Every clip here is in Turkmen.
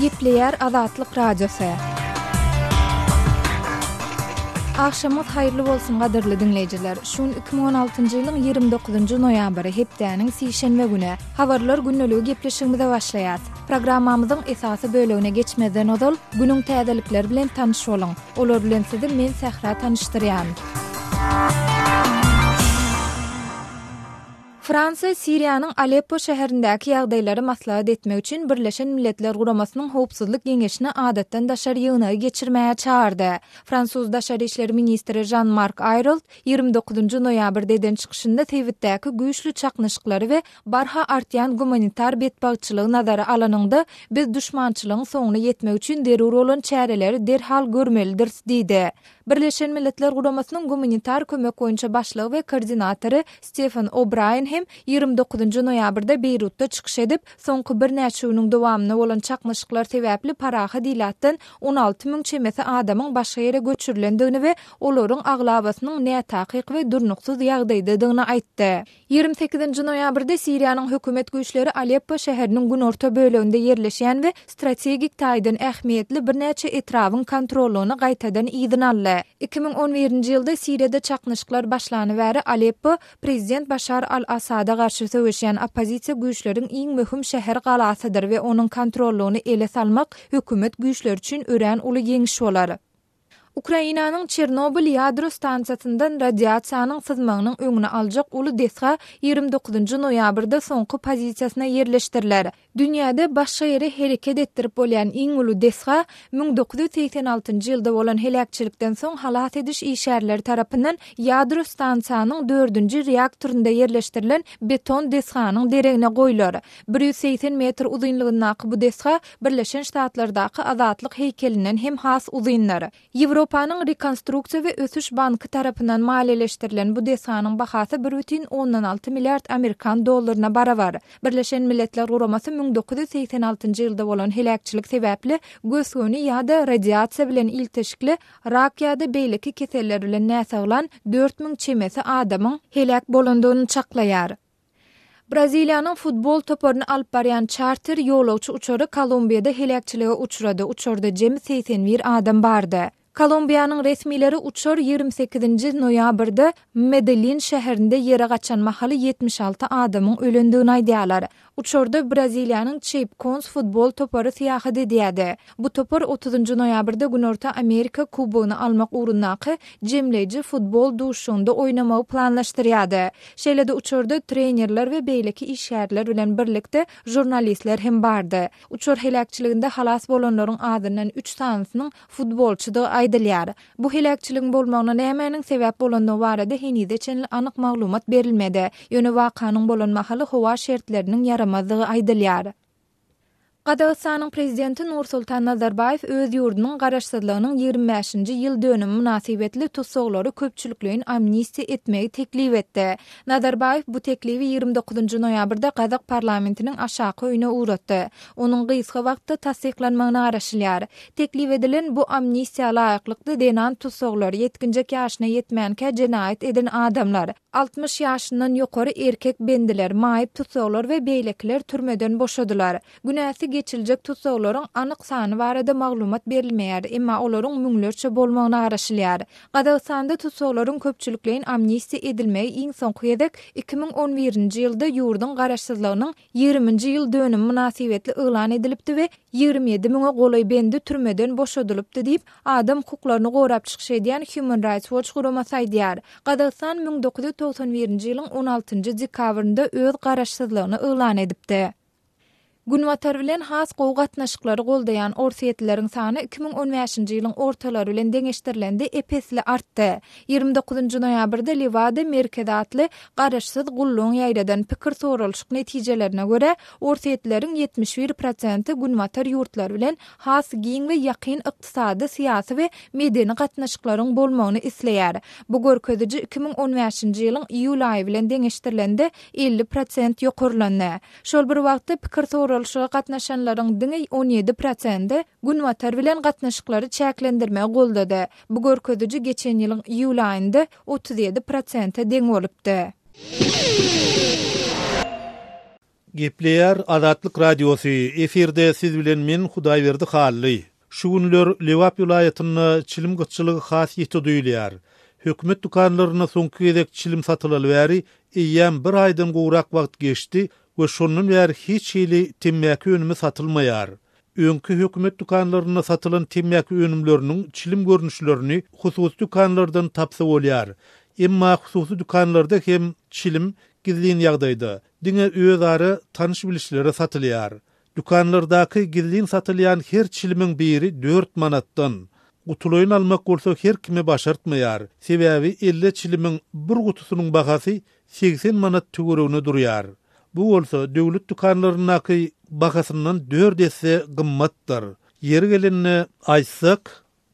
Gepleyer Azatlyk Radiosu. Akşamyz haýyrly bolsun gaderli dinleýijiler. Şun 2016-njy ýylyň 29-njy noýambry hepdäniň sişenme güni habarlar günneligi gepleşigimize başlaýar. Programmamyzyň esasy bölegine geçmeden odal günüň täzelikleri bilen tanyş bolun. Olar bilen sizi men Sahra tanışdyrýan. Fransa Siriýanyň Aleppo şäherindäki ýagdaýlary maslahat etmek üçin Birleşen Milletler Guramasynyň Howpsuzlyk Geňeşine adatdan daşary ýygyny geçirmäge çağırdy. Fransuz Daşary işleri ministri Jean-Marc Ayrault 29-njy noýabrda eden çykyşynda Twitter'däki güýçli çaknyşyklary we barha artýan humanitar betbagçylygy nazara alanyňda biz düşmançylygyň soňuna ýetmek üçin derur bolan çäreleri derhal görmelidir diýdi. Birleşen Milletler Guramasynyň humanitar kömek goýunça başlygy we koordinatory Stephen O'Brien hem 29-njy noýabrda Beýrutda çykyş edip, soňky bir näçe güniň dowamyna bolan çaknyşyklar sebäpli paraha dilatdan 16.000 çemesi adamyň başga ýere göçürilendigini we olaryň aglabasynyň nätakyk we durnuksuz ýagdaýdadygyny aýtdy. 28-nji noýabrda Siriýanyň hökümet güýçleri Aleppo şäheriniň günorta böleginde yerleşýän we strategik taýdan ähmiýetli bir näçe etrawyň kontroluny gaýtadan ýygyny aldy. 2011-nji ýylda Siriýada çaknyşyklar başlanybery Aleppo prezident Başar al-Asada garşy söwüşýän opozisiýa güýçleriň iň möhüm şäher galasydyr we onuň kontroluny ele salmak hökümet güýçleri üçin ören uly ýeňiş bolar. Ukrainanyň Çernobil ýadro stansiýasyndan radiasiýanyň sızmagynyň öňüni aljak uly desga 29-njy noýabrda soňky pozisiýasyna yerleşdiriler. Dünýäde başga ýere hereket etdirip bolýan iň uly desga 1986-njy ýylda bolan helakçylikden soň halat ediş işgärleri tarapyndan ýadro stansiýanyň 4-nji reaktorunda yerleşdirilen beton desganyň deregine goýular. 180 metr uzunlygyndäki bu desga Birleşen Ştatlardaky Azatlyk heýkelinden hem has uzunlar. Ýewropanyň Rekonstruksiýa we Ösüş banky tarapyndan maliýeleşdirilen bu desganyň bahasy 1,6 milliard Amerikan dollaryna barabar. Birleşen Milletler Guramasy 1986-njy ýylda bolan helakçylyk sebäpli gösgöni ýa-da radiasiýa bilen ilteşikli rak ýa-da beýleki keseller bilen näseglan 4000 çemesi adamyň helak bolandygyny çaklaýar. Braziliýanyň futbol toparyny alyp barýan charter ýolagçy uçary Kolumbiýada helakçylyga uçrady. Uçurda jemi 81 adam bardy. Kolumbiýanyň resmileri uçur 28-nji noýabrda Medellin şäherinde ýere gaçan mahaly 76 adamyň ölendigini aýdýarlar. Uçurda Braziliýanyň Chapecoense futbol topary syýahat edýärdi. Bu topar 30-njy noýabrda Günorta Amerika kubogyny almak urunnaky jemleýici futbol duşunda oýnamagy planlaşdyrýardy. Şeýlede uçurda trenerler we beýleki işgärler bilen birlikde jurnalistler hem bardy. Uçur helakçyliginde halas bolanlaryň adyndan 3 tanysynyň futbolçydygy aýdylýar. Bu helakçylygyň bolmagyna nämäniň sebäp bolandygy barada henüde çenli anyk maglumat berilmedi. Ýöne wakanyň bolan mahaly howa şertleriniň yaramazlygy aýdylýar. Qazaqstanyň prezidenti Nursultan Nazarbayev öz ýurdunyň garaşsyzlygynyň 25-nji ýyl dönümi münasibetli tutsaglary köpçülikligiň amnistiýa etmegi teklip etdi. Nazarbayev bu teklibi 29-njy noýabrda Qazaq parlamentiniň aşaky öýüne uratdy. Onuň gysga wagtda tasdiklanmagyny araşylýar. Teklip edilen bu amnistiýa laýyklykdy denan tutsaglary ýetkinjek ýaşyna ýetmänkä jenaýat eden adamlar, 60 ýaşyndan ýokary erkek bendiler, maýyp tutsaglar we beýlekler türmeden boşadylar. Günäsi geçiljek tutsaglaryň anyk sany barada maglumat berilmeýär, emma olaryň müňlerçe bolmagyny araşylýar. Qazaqstanda tutsaglaryň köpçülikligiň amnistiýa edilmegi iň soňky ýedek 2011-nji ýylda ýurdun garaşsyzlygynyň 20-nji ýyl dönümi münasibetli elan edilipdi we 27 000 golay bendi türmeden boşadylypdy diýip adam hukuklaryny gorap çykyş edýän Human Rights Watch guramasy aýdýar. Qazaqstan 1991-nji ýylyň 16-njy dekabrynda öz garaşsyzlygyny elan edipdi. Günwatar bilen has gowy gatnaşyklary goldaýan orsiýetleriň sany 2015-nji ýylyň ortalary bilen deňeşdirilendi epesli artdy. 29-njy noýabrda Levada merkezi atly garaşsyz gulluň ýaýradan pikir soralşyk netijelerine görä orsiýetleriň 71% günwatar ýurtlar bilen has giň we ýakyn ykdysady, syýasy we medeni gatnaşyklaryň bolmagyny isleýär. Bu görkeziji 2015-nji ýylyň iýul aýy bilen deňeşdirilendi 50% ýokurlandy. Şol bir wagtda pikir soralşyga gatnaşanlaryň diňi 17% günwatar bilen gatnaşyklary çäklendirmäge goldady. Bu görkeziji geçen ýylyň iýul aýynda 37% deň bolupdy. Gepleyer Azatlyk Radiosu eferde siz bilen men Hudaýberdi Hally. Şu günler Lewap vilayatyny çilim gıtçylygy has ýeti duýulýar. Hökümet dukanlaryna soňky gezek çilim satylaly bäri eýýän bir aýdan gowrak wagt geçdi we şondan bäri hiç hili temmäki önümi satylmaýar. Öňkü hökümet dukanlaryna satylan temmäki önümleriniň çilim görnüşlerini hususy dukanlardan tapsa bolýar. Emma hususy dukanlarda hem çilim gizlin ýagdaýda diňe özary tanyş bilişlere satylýar. Dukanlardaky gizlin satylýan her çilimiň biri 4 manatdan. Gutuloyun almak bolsa her kime başartmaýar. Sebäbi 50 çilimiň bir gutusynyň bahasy 80 manat tügürüne durýar. Bu bolsa döwlet dukanlarynaky bahasyndan 4 esse gymmatdyr. Ýeri gelenine aýtsak,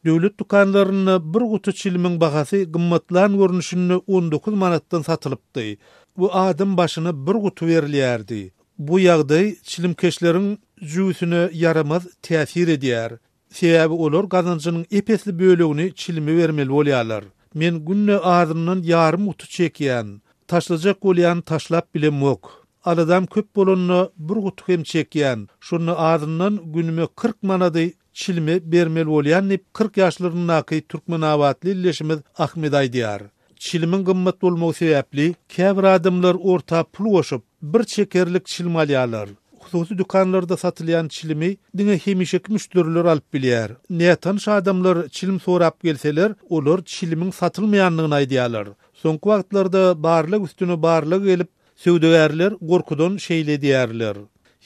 döwlet dukanlaryna bir gutu çilimiň bahasy gymmatlan görnüşinde 19 manatdan satylypdy. Bu adam başyna bir gutu berilýärdi. Bu ýagdaý çilimkeşleriň jüýsüne yaramaz täsir edýär. Sebäbi olar gazanjynyň epesli bölegini çilime bermeli bolýarlar. Men günne ağzymdan yarım gutu çekýän, taşlajak bolýan taşlap bilemok. Aladam köp bolanyny bir gutu hem çekýän. Şonu ağzymdan günüme 40 manady çilime bermeli bolýan 40 ýaşlarynyňky türkmenawatly illeşimiz Ahmed aýdýar. Çilimin gymmat bolmagy sebäpli käbir adamlar orta pul goşup bir çekerlik çilim alýarlar. Hususy dukanlarda satylýan çilimi diňe hemişek müşteriler alyp bilýär. Nätan şu adamlar çilim sorap gelseler, olar çilimiň satylmaýanlygyny aýdýarlar. Soňky wagtlarda barlyk üstüne barlyk gelip söwdegärler gorkudan şeýle diýärler.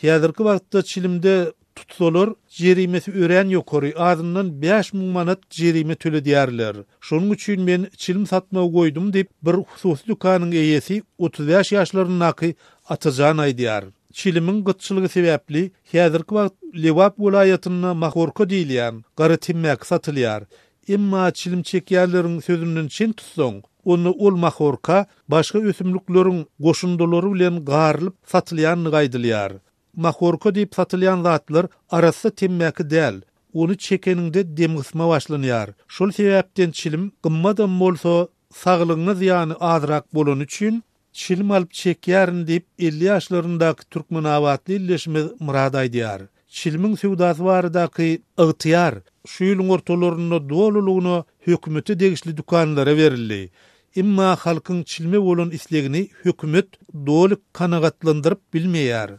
Häzirki wagtda çilimde tutsalar jerimesi ören ýokary azyndan 5000 manat jerime töledýärler. Şonuň üçin men çilim satmagy goýdum diýip bir hususy dukanyň eýesi 35 ýaşlarynyňky atajan aýdýar. Çilimin gıtçılığı sebäpli häzirki wagt Lewap vilayatyna mahorka diýilýän gary temmäk satylýar. Emma çilim çekýärleriň sözünden çin tutsaň, onu ol mahorka başga ösümlikleriň goşundalary bilen garylyp satylýanlygy aýdylýar. Mahorka diýip satylýan zatlar arasy temmäki däl. Onu çekeninde demgysma başlanýar. Şol sebäpden çilim gymmadan bolsa saglygyňyz ýany azrak bolan üçin çilim alyp çekýärin diýip 50 ýaşlaryndaky türkmenawatly illeşimiz murad aýdýar. Çilimiň sewdasy baradaky ygtyar şu ýylyň ortalaryna dolulugyny hökümeti degişli dukanlara berildi. Emma halkyň çilime bolan islegini hökümet doly kanagatlandyryp bilmeýär.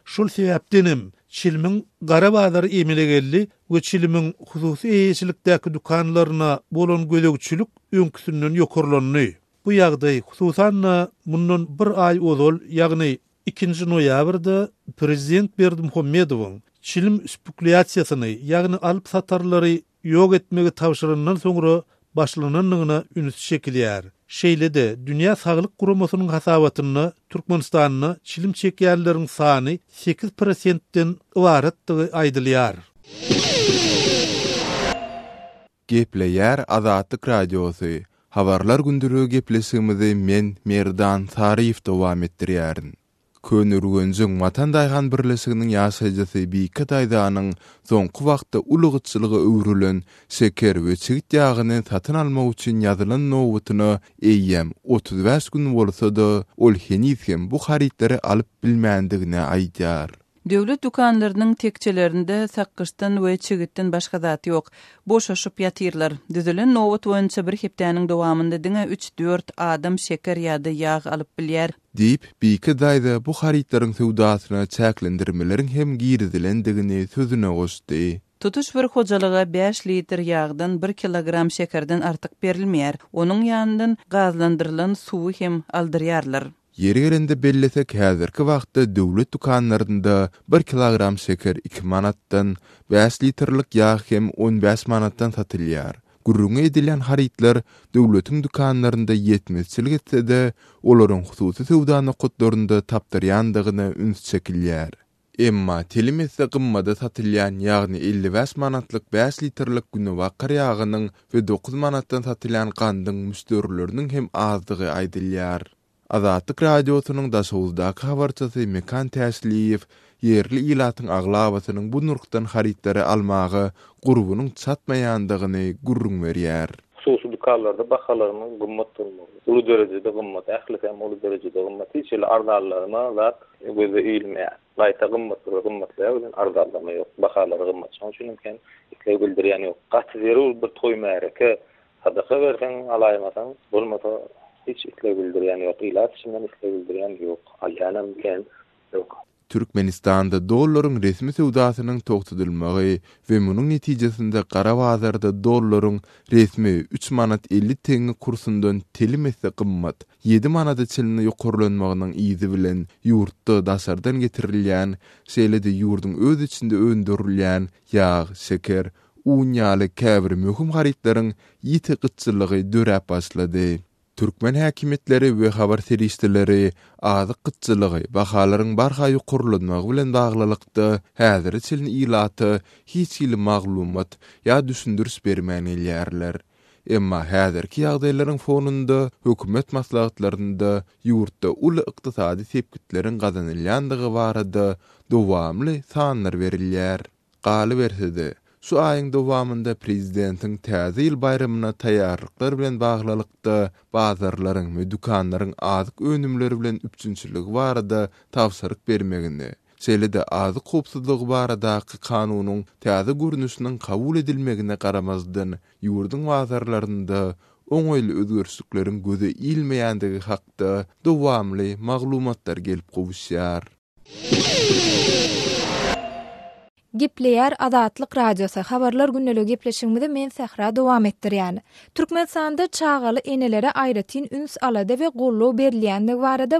Şol sebäpdenim çilimiň gara bazary emile geldi we çilimiň hususy eýeçilikdäki dukanlaryna bolan gözegçilik öňküsünden ýokarlandy. Bu ýagdaý hususan bundan bir aý ozal, ýagny 2 noýabrda prezident Berdimuhammedowyň çilim spekulatsiýasyny, ýagny alyp satarlary ýok etmegi tawşyryndan soňra başlananlygyna ünüs çekilýär. Şeýle-de Dünýä Saglyk Guramasynyň hasabatyny Türkmenistanyň çilim çekýärleriň sany 8%den ibaratdygy aýdylýar. Gepleyer Azatlyk Radiosu. Habarlar gündürü gepleşigimizi men Merdan Tariýew dowam etdirýärin. Könürgönjüň Watan Daýhan birleşiginiň ýaşaýjysy Bika Daýdanyň soňky wagtda ulugçylygy öwrülen şeker we çigit ýagyny satyn almak üçin ýazylan nowatyny eýýäm 35 gün bolsa-da ol henüz hem bu haritleri alyp bilmändigine aýdýar. Döwlet dukanlarynyň tekçelerinde saqqyşdan we çigitden başga zat ýok. Boşaşyp ýatyrlar. Düzülen nowat boýunça bir hepdäniň dowamynda diňe 3-4 adam şeker ýa-da ýag alyp bilýär. Diýip Bika Daýda bu haritlaryň sewdasyna çäklendirmeleriň hem girdilendigini sözüne goşdy. Tutuş bir hojalyga 5 litr ýagdan 1 kilogram şekerden artyk berilmeýär. Onuň ýanyndan gazlandyrylan suwy hem aldyrýarlar. Yeri gelende bellesek häzirki wagtda döwlet dukanlarynda 1 kilogram şeker 2 manatdan, 5 litrlik ýag hem 15 manatdan satylýar. Gurrunga edilen haritlar döwletiň dukanlarynda ýetmezçilik etse-de olaryň hususy sewdany gotlarynda tapdyrýandygyna üns çekilýär. Emma telimizde gymmada satylýan ýagny 55 manatlyk 5 litrlik günewakar ýagynyň we 9 manatdan satylýan gandyň müşterileriniň hem azdygy aýdylýar. Azatlyk Radiosynyň daşawuzdaky habarçysy Mekan Täsliýew yerli ilatyň aglabasynyň bu nurkdan haritlary almagy gurbunyň çatmaýandygyny gurrun berýär. Hususy dukanlarda bakalarının gymmat bolmagy. Ulu derecede gymmat, ähli hem ulu derecede gymmat. Hiç ele ardallaryna zat göze eýilmeýär. Gaýta gymmatlar ardallama ýok. Bakalary gymmat. Şoň üçin hem ikle bildirýän ýok. Gaty zerul bir toý märeke sadaka bersen alaýmasaň bolmasa hiç ikle bildirýän ýok. Ilaç şundan ikle bildirýän ýok. Alýanam ken ýok. Türkmenistanda dollaryň resmi sowdasynyň togtadylmagy we munyň netijesinde gara bazarda dollaryň resmi 3 manat 50 tenge kursundan telimesi gymmat 7 manada çylny ýokurlanmagynyň izi bilen ýurtda daşardan getirilýän şeýlede ýurdun öz içinde öndürilýän ýağ, şeker, un ýaly käbir möhüm haritlaryň ýiti gyçylygy döräp başlady. Türkmen häkimetleri we habar serişdileri azyk gyçylygy bahalaryň barha ýokurlanmagy bilen baglylykda häzir çylny ilaty hiç ýyly maglumat ýa düşündürs bermän elýärler. Emma häzirki ýagdaýlaryň fonunda hökümet maslahatlarynda ýurtda uly ykdysady sepkitleriň gazanylýandygy barada dowamly sanlar berilýär. Galy bersede şu aýyň dowamında prezidentiň täze ýyl bayramyna taýýarlyklar bilen baglylykda bazarlaryň we dukanlaryň azyk önümleri bilen üçünçüligi barada tawsiryk bermegini, şeýlede azyk howpsuzlygy baradaky kanunyň täze görnüşiniň kabul edilmegine garamazdan ýurdun bazarlarynda oňaýly özgörüşlikleriň göze ilmeýändigi hakda dowamly maglumatlar gelip gowuşýar. Gepleýär Azatlyk radiosu habarlar günneligi gepleşigimizde men Sahra dowam etdirýän. Türkmenistanda çağaly enelere aýratyn üns alada we gollaw berilýändigi barada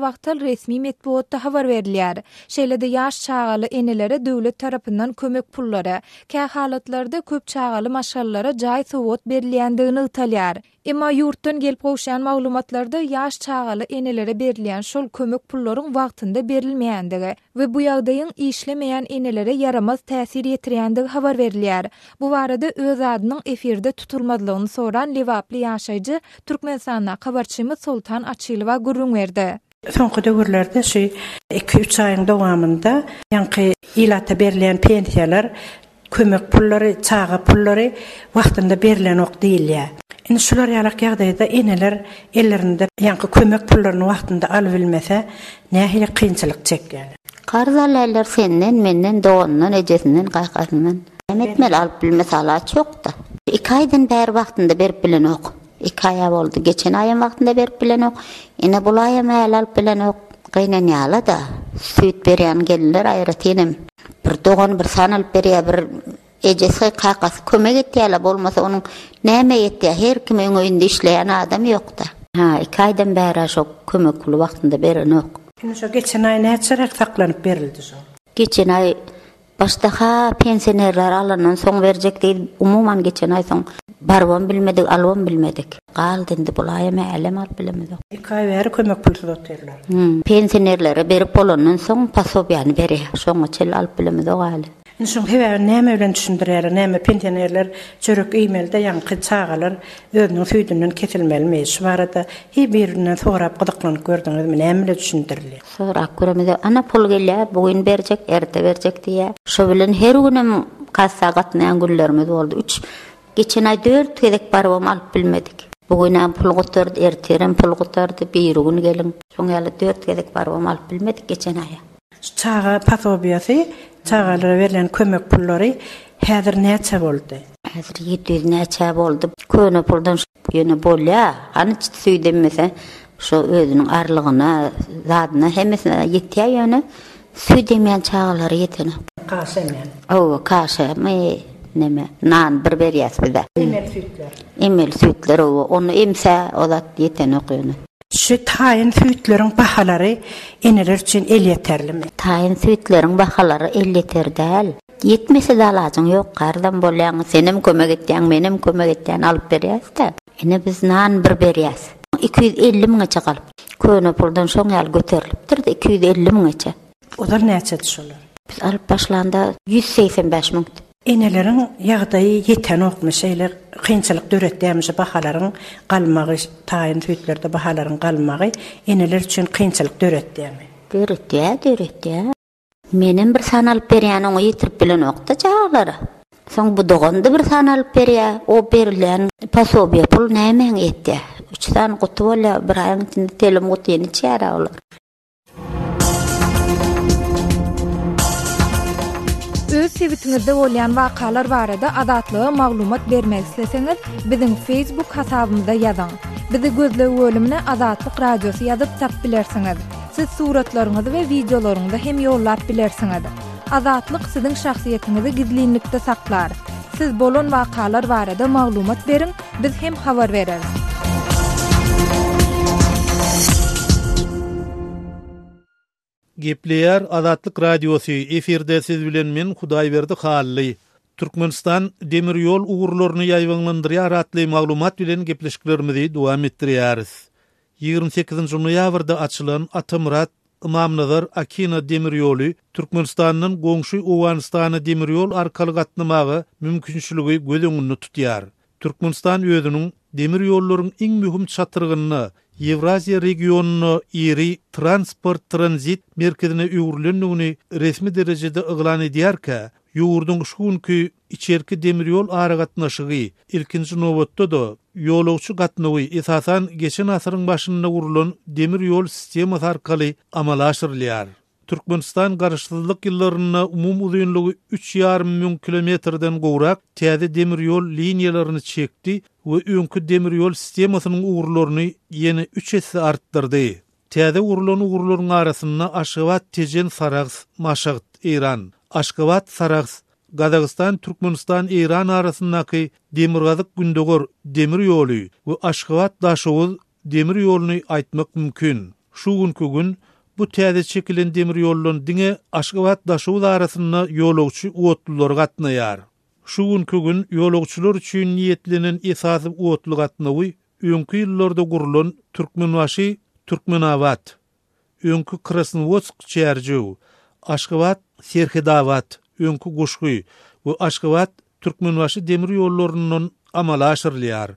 wagtal resmi medeniýetde habar berilýär. Şeýlede ýaş çağaly enelere döwlet tarapyndan kömek pullary, kä halatlarda köp çağaly maşallara jaý sowat berilýändigini ýytalýar. Emma ýurtdan gelip gowşan maglumatlarda ýaş çağaly enelere berilýän şol kömek pullaryň wagtynda berilmeýändigi we bu ýagdaýyň işlemeýän enelere yaramaz täsir ýetirýändigi habar berilýär. Bu barada öz adynyň efirde tutulmadylygyny soran Lewaply ýaşaýjy Türkmenistana habarçymyz Sultan Açylowa gurrun berdi. Soňky döwürlerde 2-3 aýyň dowamında ýanky ilata berilýän pensiýalar, kömek pullary, çağa pullary wagtynda berilen ok diýilýär. Indi şular ýalyk ýagdaýda eneler ellerinde ýanky kömek pullaryny wagtynda alyp bilmese nähili kynçylyk çekýär. Karzalarlar senden, menden, doğandan, ejesinden, qaýqasyndan. Emetmel alyp bilmese alaç ýokda. 2 aýdan bäri wagtynda berip bilen ok. 2 aýa boldy, geçen aýyň wagtynda berip bilen ok. Ene bul aýam alyp bilen ok. Gynanýala da. Süýt berýän geldiler aýratynam. Bir doğan bir san alyp berýär, bir ejesi qaýqasy kömek etýärler, bolmasa onuň näme etýär, her kim öňünde işleýän adam ýokda. 2 aýdan bäri şo kömek pulu wagtynda beren ok. Indi şo geçen aý näçerek saklanyp berildi şo? Geçen aý başda pensionerler alandan soň berjek diýip umuman geçen aý soň barwam bilmedik, alwam bilmedik. Galdy indi bul aýam alem alyp bilemedik. 2 aý bäri kömek pulu tutýarlar. Pensionerlere berip bolandan soň pasobiýany berýär. Şoňa çel alyp bilemedik galy. Şoň hewer näme bilen düşündirýär, näme pensionerler çörek iýmelde ýanky çağalar özüniň süýdünden kesilmelmi? Şu barada bir-birinden sorap gydyklanyp gördüňizmi? Näme bilen düşündirilýär? Sorap göremedi. Ana pul gelýär, bugün berjek, erte berjek diýär. Şo bilen her günem kassa gatnaýan günlerimiz boldy. 3 geçen aý 4 gedek barwam alyp bilmedik. Bugün pul gotardy, erterem pul gotardy, bir gün gelin. Şoň ýaly 4 gedek barwam alyp bilmedik geçen aý. Çağa pasobiýasy, çağalara verilen kömek pullary häzir näçe boldy? Häzir 700 näçe boldy. Köne puldan ýöne bolýar. Hani süýdemese şo özüniň arlygyna, zadyna hemmesine ýetýär ýöne. Süýdemeýän çağalara ýetene. Kaşemen. Kaşemy näme? Nan bir berýäs bizde. Emel süýtler onu emse o zat ýetene okýany. Şu taýyn süýtleriň bahalary eneler üçin el ýeterlimi? Taýyn süýtleriň bahalary el ýeterdäl. Yetmese de alajaň ýok, gardan bolýan, senem kömek etýän, menem kömek etýän alyp berýäs-de. Ene biz nan bir berýäs. 250 miňe galyp. Köne puldan şoň ýaly göterilipdir, 250 miňe. Olar näçe şolar? Biz alyp başlanda 185 miň. Enelerin ýagdaýy ýeten okmy şeýler kynçylyk döretdämiş bahalaryň galmagy, taýyn süýtlerde bahalaryň galmagy eneler üçin kynçylyk döretdämi? Döretdä. Menem bir san alyp berýän oňa ýetirip bilen okda çağalara. soň bu doganda bir san alyp berýär. O berilen pasobiýa pul nämen etdi? 3 san gutu bola bir aýyň içinde telim gutyny çäre olar. Öz sebitingizde bolýan wakalar barada adatlyga maglumat bermek isleseňiz, biziň Facebook hasabymyza ýazyň. Bizi gözlegi bölümine Azatlyk Radiosu ýazyp tap bilersiňiz. Siz suratlaryňyzy we videolaryňyzy hem ýollap bilersiňiz. Azatlyk siziň şahsiýetiniňizi gizlinlikde saklar. Siz bolan wakalar barada maglumat beriň, biz hem habar bereriz. Gepleýär Azatlyk Radiosu efirde siz bilen men Hudaýberdi Hally. Türkmenistan demir ýol ugurlaryny ýaýwanlandyrýar atly maglumat bilen gepleşiklerimizi dowam etdirýäris. 28 noýabrda açylan Atamurat Imamnazar Akina demir ýoly Türkmenistanyň goňşy Owganystana demir ýol arkaly gatnamagy mümkinçiligi göz öňünde tutýar. Türkmenistan özüniň demir ýollaryň iň mühim çatyrgyny Евразия regionunu iri transport transit merkezine öwrülendigini resmi derejede yglan edýärkä, ýurduň şuňky içerki demir ýol aragatnaşygy ilkinji nowatda da ýolagçy gatnawy esasan geçen asyryň başynda gurulan demir ýol sistemasy arkaly amala aşyrylýar. Türkmenistan garşylyk ýyllaryna umum uzunlygy 3,5 milyon kilometrden gowrak täze demir ýol liniýalaryny çekdi we öňkü demir ýol sistemasynyň ugurlaryny ýene 3 hesse artdyrdy. Täze urulan ugurlaryň arasynda Aşgabat, Tejen, Sarags, Maşagt, İran, Aşgabat, Sarags, Gazakistan, Türkmenistan, İran arasyndaky demirgazyk gündegor demir ýoly we Aşgabat Daşow demir ýolyny aýtmak mümkin. Şu günkü gün bu täze çekilen demir ýollaryň diňe Aşgabat Daşow arasynda ýolagçy uwatlylar gatnaýar. Şu günkü gün ýolagçylar üçin niýetlenen esasy uwatly gatnawy öňkü ýyllarda gurulan Türkmenwaşy, Türkmenabat, öňkü Krasnovodsk çärjew, Aşgabat, Serhedawat, öňkü Goşgy we Aşgabat Türkmenwaşy demir ýollarynyň amala aşyrylýar.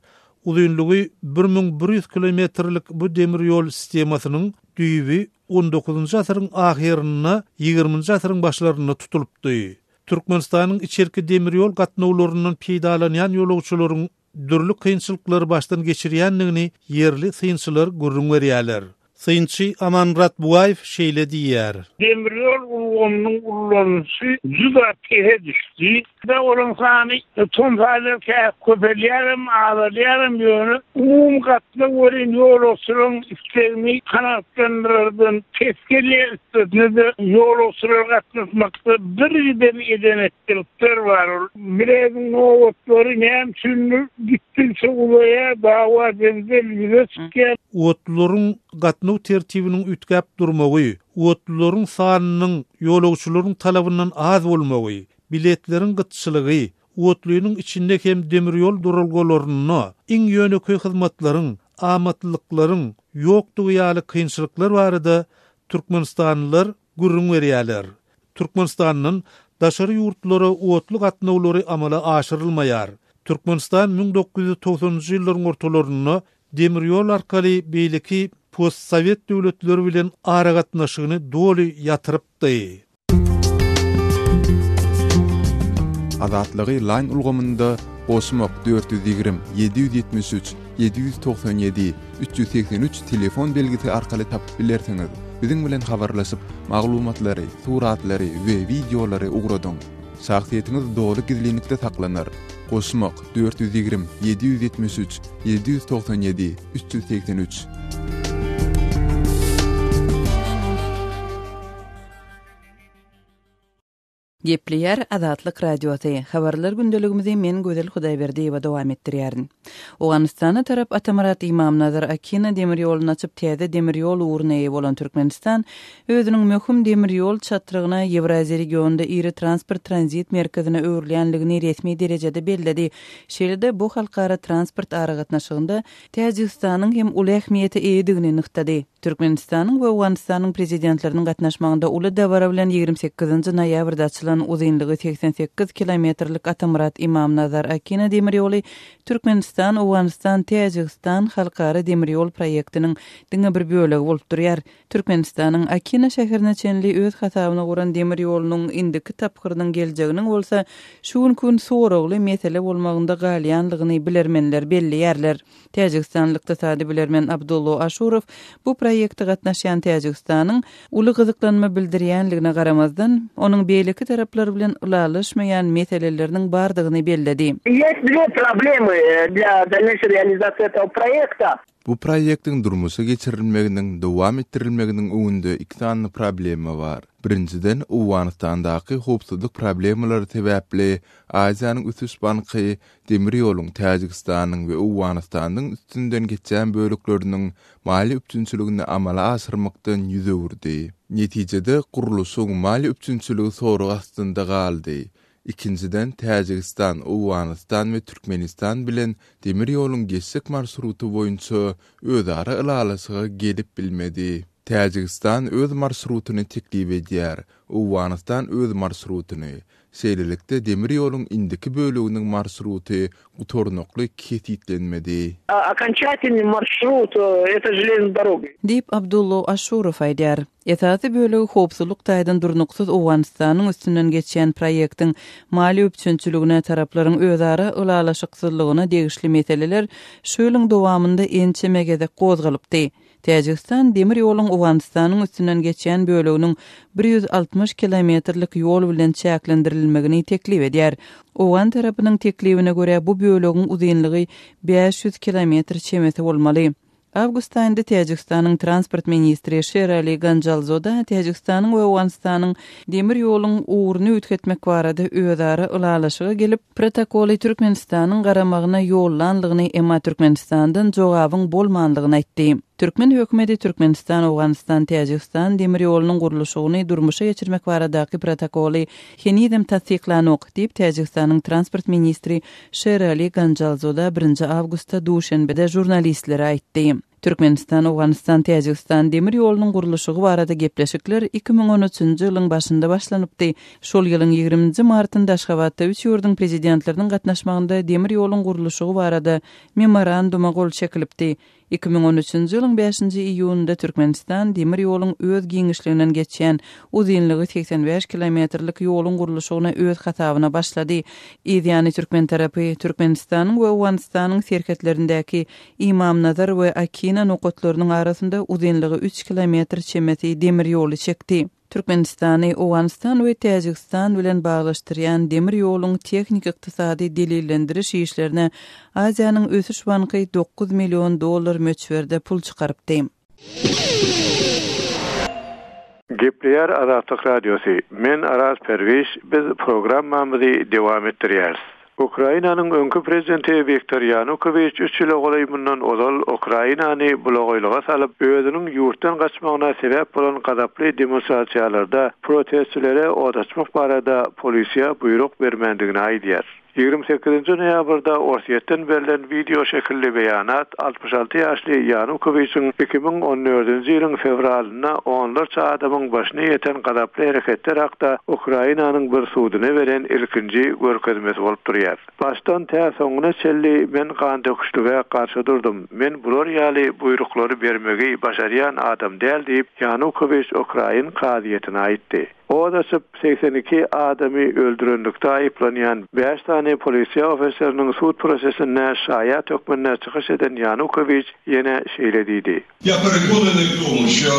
Uzunlygy 1100 kilometrlik bu demir ýol sistemasynyň düýbi 19-njy asyryň ahyryna 20-njy asyryň başlaryna tutulupdy. Türkmenistanyň içerki demir ýol gatnawlarynyň peýdalanýan ýolagçylaryň dürli kynçylyklary başdan geçirýändigini yerli synçylar görüň berýärler. Synçy Amanrat Buaýew şeýle diýär. Demir ýol ulgamynyň ullanysy juda tehe düşdi. Da olan sany tonfaýlar köpelýärem, azalýärem ýöne umum gatna gören ýolagçylaryň islegini kanatlandyrardan teskelýär üstünde ýolagçylar gatnaşmakda birden edenetlikler bar. Bireýiň nowatlary näme üçin gitdiňse ulaya dawa denilýär ki Uwatlaryň gatnaw tertibiniň ütgäp durmagy, uwatlaryň sanynyň ýolagçylaryň talabyndan az bolmagy, biletleriň gytçylygy, uwatlynyň içinde hem demir ýol durulgalaryny, iň ýöneki hyzmatlaryň, amatlyklaryň ýokdugy ýaly kynçylyklar barada Türkmenistanlylar görüň berýärler. Türkmenistanyň daşary ýurtlary uwatly gatnawlary amala aşyrylmaýar. Türkmenistan 1990-njy ýyllaryň ortalaryna demir ýol arkaly beýleki postsovet döwletleri bilen aragatnaşygyny doly ýatyrypdy. Azatlygy line ulgamynda Osmok 420 773 797 383 telefon belgisi arkaly tapyp bilersiňiz. Biziň bilen habarlaşyp maglumatlary, suratlary we videolary ugradyň. Şahsiýetiniz doly gizlilikde saklanır. Osmok 420 773 797 383. Gepleýär Azatlyk Radiosu. Habarlar gündeligimizi men Gözel Hudaýberdiýewa dowam etdirýärin. Owganystana tarap Atamurat Imamnazar Akina demir ýoluna açyp täze demir ýol uğruna bolan Türkmenistan özüniň möhüm demir ýol çatrygyna Ewrazia regionunda iri transport transit merkezine öwrülýänligini resmi derejede belledi. Şeýle bu halkara transport aragatnaşygynda Täjikistanyň hem uly ähmiýeti eýdigini nykdady. Türkmenistanyň we Awganistanyň prezidentleriniň gatnaşmagynda uly dawara bilen 28-nji noýabrda açylan uzunlygy 88 kilometrlik Atamurat İmam Nazar Akina demir ýoly Türkmenistan, Awganistan, Täjikistan halkara demir ýol proýektiniň diňe bir bölegi bolup durýar. Türkmenistanyň Akina şäherine çenli öz hasabyna guran demir ýolunyň indiki tapgyrynyň geljeginiň bolsa şu gün soragly mesele bolmagynda galyanlygyny bilermenler belliýärler. Täjikistanlyk tasady bilermen Abdullah Ashurov bu proýekte gatnaşan Täjikistanyň uly gyzyklanma bildirýänligine garamazdan onuň beýleki taraplary bilen ulaşmaýan meseleleriniň bardygyny belledi. Есть две проблемы для дальнейшей реализации этого проекта. Bu proýektiň durmuşa geçirilmeginiň dowam etdirilmeginiň öňünde iki tane problemi bar. Birinciden, Awganistandaky howpsuzlyk problemleri sebäpli Aziýanyň üstüş banky demir ýoluň Täjikistanyň we Awganistanyň üstünden geçen bölükleriniň mali üçünçiligini amala asyrmakdan ýüze urdy. Netijede guruluşyň mali üçünçiligi sorugy astynda galdy. İkinciden, Täjikistan, Awganistan we Türkmenistan bilen demir ýoluň geçsek marşruty boýunça özara ılalaşyga gelip bilmedi. Täjikistan öz marşrutyny teklip edýär, Awganistan öz marşrutyny. Şeýlelikde demir ýoluň indiki böleginiň marşruty gutornokly kesitlenmedi. Окончательный маршрут это железная дорога. Dip Abdullah Ashurov aýdýar. Esasy bölegi howpsuzlyk taýdan durnuksuz Awganistanyň üstünden geçen proýektiň mali üçünçiligine taraplaryň özara ulalaşyksyzlygyna degişli meseleler şöýlüň dowamynda ençe megede gozgalypdy. Täjikistan demir ýoluň Awganistanyň üstünden geçen böleginiň 160 kilometrlik ýol bilen çäklendirilmegini teklip edýär. Awgan tarapynyň teklibine görä bu bölegiň uzunlygy 500 kilometr çemeti bolmaly. Awgust aýynda Täjikistanyň transport ministri Sherali Ganjalzoda Täjikistanyň we Awganistanyň demir ýoluň uğruny ütketmek barada özara ulalaşyga gelip protokoly Türkmenistanyň garamagyna ýollanlygyny emma Türkmenistandan jogabyň bolmanlygyny aýtdy. Türkmen hökümeti Türkmenistan, Awganistan, Täjikistan demir ýolunyň guruluşyny durmuşa geçirmek baradaky protokoly henidem tasdiqlanok diýip Täjikistanyň transport ministri Sherali Ganjalzoda 1 awgustda duşenbede jurnalistlere aýtdy. Türkmenistan, Awganistan, Täjikistan demir ýolunyň guruluşy barada gepleşikler 2013-nji ýylyň başynda başlanypdy. Şol ýylyň 20-nji martynda Aşgabatda 3 ýurdun prezidentleriniň gatnaşmagynda demir ýolunyň guruluşy barada memoranduma gol çekilipdi. 2013-nji ýylyň 5-nji iýunynda Türkmenistan demir ýoluň öz giňişliginden geçen uzunlygy 85 kilometrlik ýoluň guruluşyna öz hasabyna başlady. Ýani Türkmen tarapy Türkmenistanyň we Awganistanyň serketlerindäki İmam Nazar we Akina nokatlarynyň arasynda uzunlygy 3 kilometr çemeti demir ýoly çekdi. Türkmenistany, Awganistan we Täjikistan bilen baglaşdyrýan demir ýoluň teknik ykdysady delillendiriş işlerine Aziýanyň ösüş banky 9 milyon dollar möçberde pul çykarypdy. Gepleýär Azatlyk Radiosu. Men Aras Perwiş, biz programmamyzy dowam etdirýäris. Ukrainanyň öňkü prezidenti Viktor Yanukovych 3 ýyl goýmundan ozal Ukrainany blogoýlyga salyp özüniň ýurtdan gaçmagyna sebäp bolan gadaply demonstrasiýalarda protestçilere odaçmak barada polisiýa buyruk bermendigini aýdýar. 28-nji noýabrda Orsiýetden berilen video şekilli beýanat 66 ýaşly Yanukowyçyň 2014-nji ýylyň fevralyna onlarça adamyň başyna ýeten gadaply hereketler hakda Ukrainanyň bir suwdyna beren ilkinji görkezmesi bolup durýar. Başdan tä soňuna çelli men kan döküşlige garşy durdum. Men bular ýaly buyruklary bermegi başarýan adam däl diýip Yanukowyç Ukrain kaziýetine aýtdy. O da 82 adamy öldürenlikde aýyplanýan 5 tane polisiýa ofiseriniň suud prosesinde şaýat hökmüne çykyş eden Yanukowyç ýene şeýle diýdi. Я переконаний в тому, що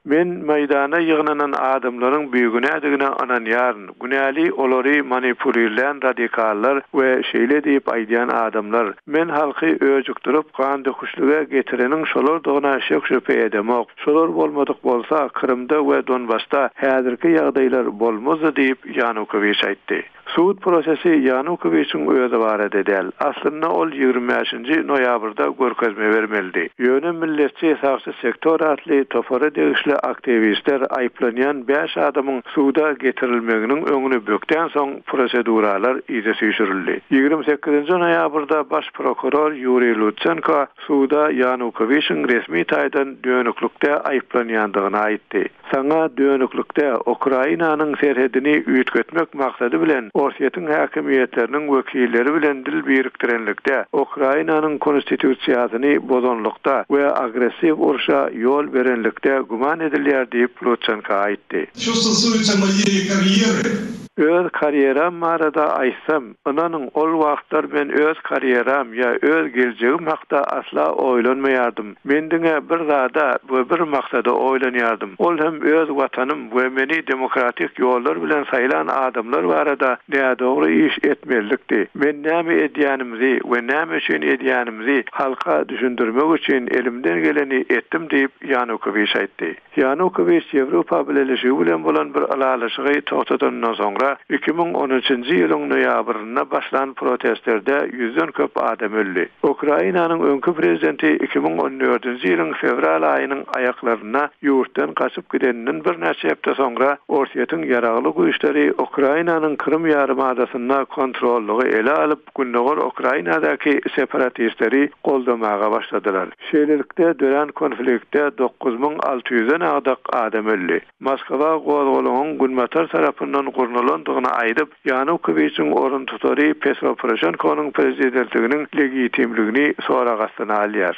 Men meydana ýygnanan adamlaryň büyügünädigine ananýaryn. Günäli olary manipulilen radikallar we şeýle diýip aýdýan adamlar. Men halky öjükdirip kan döküşlige getireniň şolardygyna şek şüphe edemok. Şolar bolmadyk bolsa Krymda we Donbasta häzirki ýagdaýlar bolmaz diýip Yanukowyç aýtdy. Suud prosesi Yanukowyçyň özi barada däl. Aslynda ol 25-nji noýabrda görkezme bermeldi. Ýöne milletçi saksy sektor atly topara degişli güýçli aktivistler aýplanýan 5 adamyň suda getirilmeginiň öňüne bökden soň proseduralar ýygy süýşürildi. 28 noýabrda baş prokuror Yuriy Lutsenko suda Yanukowyçyň resmi taýdan dönüklükde aýplanýandygyny aýtdy. Saňa dönüklükde Ukrainanyň serhedini üýtgetmek maksady bilen Orsiýetiň häkimiýetleriniň wekilleri bilen dil birikdirenlikde Ukrainanyň konstitusiýasyny bozanlykda we agressiw uruşa ýol berenlikde guman edilýär diýip Lutsenko aýtdy. Що стосується моєї кар'єри, Öz karyeram barada aýsam, onanyň ol wagtlar men öz karyeram ýa öz geljegim hakda asla oýlanmaýardım. Men diňe bir zada we bir maksada oýlanýardym. Ol hem öz watanym we meni demokratik ýollar bilen saýlan adamlar barada dogry iş etmelikdi. Men näme edýänimizi we näme üçin edýänimizi halka düşündirmek üçin elimden geleni etdim diýip Yanukowyç aýtdy. Yanukowyç Ýewropa bileşigi bilen bolan bir alalaşygy toxtadandan soňra 2013-nji ýylyň noýabryna başlan protestlerde 100den köp adam öldü. Ukrainanyň öňkü prezidenti 2014-nji ýylyň fevral aýynyň aýaklaryna ýurtdan gaçyp gideninden bir näçe hepde soňra Orsiýetiň ýaragly güýçleri Ukrainanyň Krym ýarymadasyna kontrollugy ele alyp günnäger Ukrainadaky separatistleri goldamaga başladylar. Şeýlelikde dören konfliktde 9600-den ýadak adam öldü. Moskwa gowgolagyň Günmatar tarapyndan gurnulandygyny aýdyp, Yanukowyçyň orun tutary Petro Poroshenkowyň prezidentliginiň legitimligini soragastyna alýar.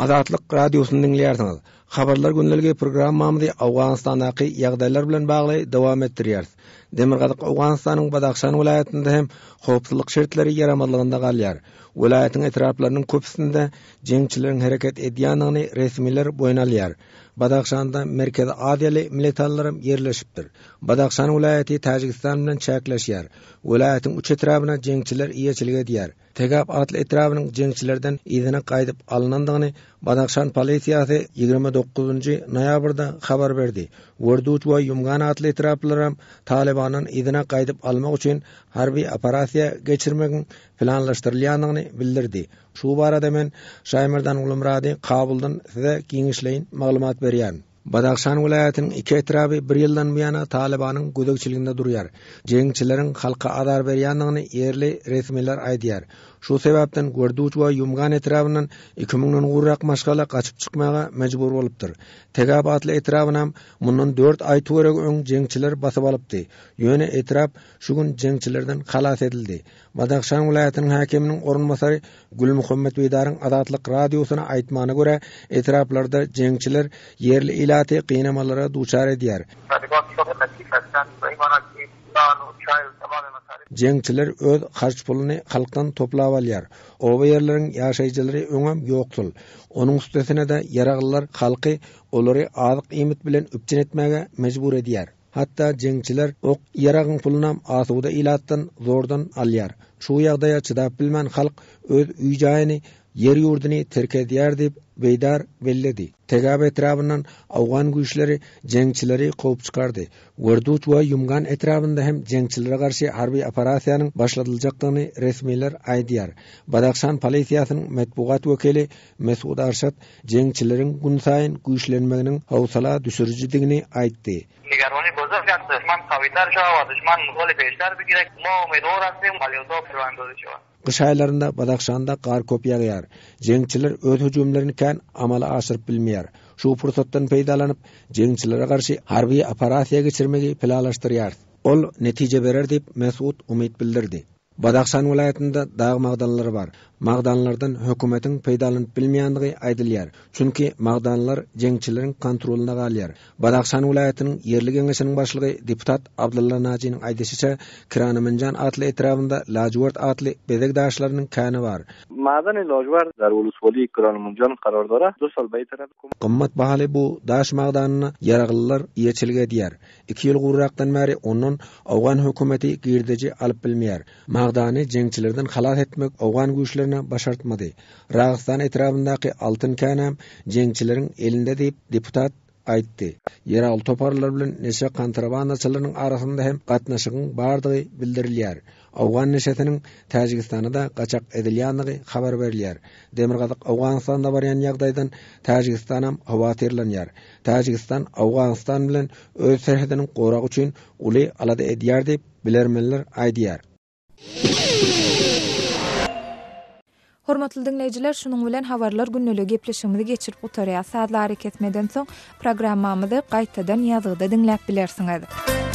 Azatlyk radiosyny dinleýärsiňiz. Habarlar gündäligi programmamyzy Awganistanaky ýagdaýlar bilen bagly dowam etdirýäris. Demirgazyk Awganistanyň Badakhşan vilayatynda hem howpsuzlyk şertleri ýaramadlygynda galýar. Vilayatyň etraplarynyň köpüsinde jeňçileriň hereket edýändigini resmiler boýnalýar. Badakhşanda merkezi adiýeli militarlarym ýerleşipdir. Badakhşan vilayaty Tajikistan bilen çäkleşýär. Vilayatyň uç etrabyna jeňçiler iýeçilik edýär. Tegap atly etrabynyň jeňçilerden ýygyna gaýdyp alynandygyny Badakhşan polisiýasy 29-njy noýabrda habar berdi. Wurduç we Yumgan atly etraplaram Talibanyň ýygyna gaýdyp almak üçin harby operasiýa geçirmegin planlaşdyrylýandygyny bildirdi. Şu barada men Şaýmyrdan Ulumrady Kabuldan size giňişleýin maglumat berýän. Badakhşan vilayatynyň iki etrapy bir ýyldan buýana Talibanyň gödekçiliginde durýar. Jeňçileriň halka adar berýändigini ýerli resmiler aýdýar. Şu sebäpden Gurduç we Yumgan etrapyndan 2000-den gurrak maşgala gaçyp çykmaga mejbur bolupdyr. Tegap atly etrapynam mundan 4 aý töreg öň jeňçiler basyp alypdy. Ýöne etrap şu gün jeňçilerden halas edildi. Badakhşan vilayatynyň hakiminiň orunmasary Gülmuhammed Beýdaryň Azatlyk radiosyna aýtmanyna görä, etraplarda jeňçiler ýerli ilaty gynamalara duçar edýär. Jeňçiler öz harç puluny halkdan toplap alýar. Oba ýerleriň ýaşaýjylary öňem ýoksul. Onuň üstesine de ýaraglylar halky olary azyk iýmit bilen üpçün etmäge mejbur edýär. Hatda jeňçiler ok ýaragyň pulunam asuda ilatdan zordan alýar. Şu ýagdaýa çydap bilmän halk öz üýjaýyny yer ýurduny terk edýär diýip Beýdar belledi. Tegap etrapyndan Awgan güýçleri jeňçileri gowy çykardy. Gurduç we Yumgan etrapynda hem jeňçilere garşy harby operasiýanyň başladyljakyny resmiler aýdýar. Badakhşan polisiýasynyň matbuat wekili Mesud Arşat jeňçileriň gün saýyn güýçlenmeginiň howsala düşürüjidigini aýtdy. نگرانی بزرگ است. دشمن قوی‌تر شود و دشمن مقابل بیشتر بگیرد. ما امیدوار هستیم علیرضا پیروندازی شود. Kış aylarında Badakhşanda qar köp ýagýar. Jeňçiler öz hüjümlerini kän amala aşyryp bilmeýär. Şu pursatdan peýdalanyp jeňçilere garşy harby operasiýa geçirmegi planlaşdyrýar. Ol netije berer diýip Mesud umyt bildirdi. Badakhşan vilayatynda dağ magdanlary bar. Magdanlardan hökümetiň peýdalanyp bilmeýänligi aýdylýar. Çünki magdanlar jeňçileriň kontroluna galýar. Badakhşan vilayatynyň ýerli geňeşiniň başlygy deputat Abdulla Najiň aýdyşyça Kiranamanjan atly etrapynda Lajwart atly bezek daşlarynyň käni bar. Madan-ı Lajwart dar uluswali Kiranamanjan karardara 2 sal beý tarap gymmat bahaly bu daş magdanyny ýaraglylar ýeçilik edýär. 2 ýyl gurrakdan bäri onuň Awgan hökümeti girdeji alyp bilmeýär. Magdany jeňçilerden halas etmek Awgan güýçleri başartmady. Ragistan etrapyndaky altyn känam jeňçileriň elinde diýip deputat aýtdy. Ýeragly toparlar bilen neçe kontrabandaçylaryň arasynda hem gatnaşygyň bardygy bildirilýär. Awgan neşetinin Tajikistan'a da qaçaq edilýänligi habar berilýär. Demirgazyk Awganistanda barýan ýagdaýdan Tajikistan hem hawatirlanýar. Tajikistan Awganistan bilen öz serhedini gorak üçin uly alada edýär diýip bilermenler aýdýar. Hormatly dinleyijiler, şunun bilen habarlar günneligi gepleşigimizi geçirip utarýar. Saatlar hareket etmeden soň programmamyzy gaýtadan ýazgyda dinläp bilersiňiz.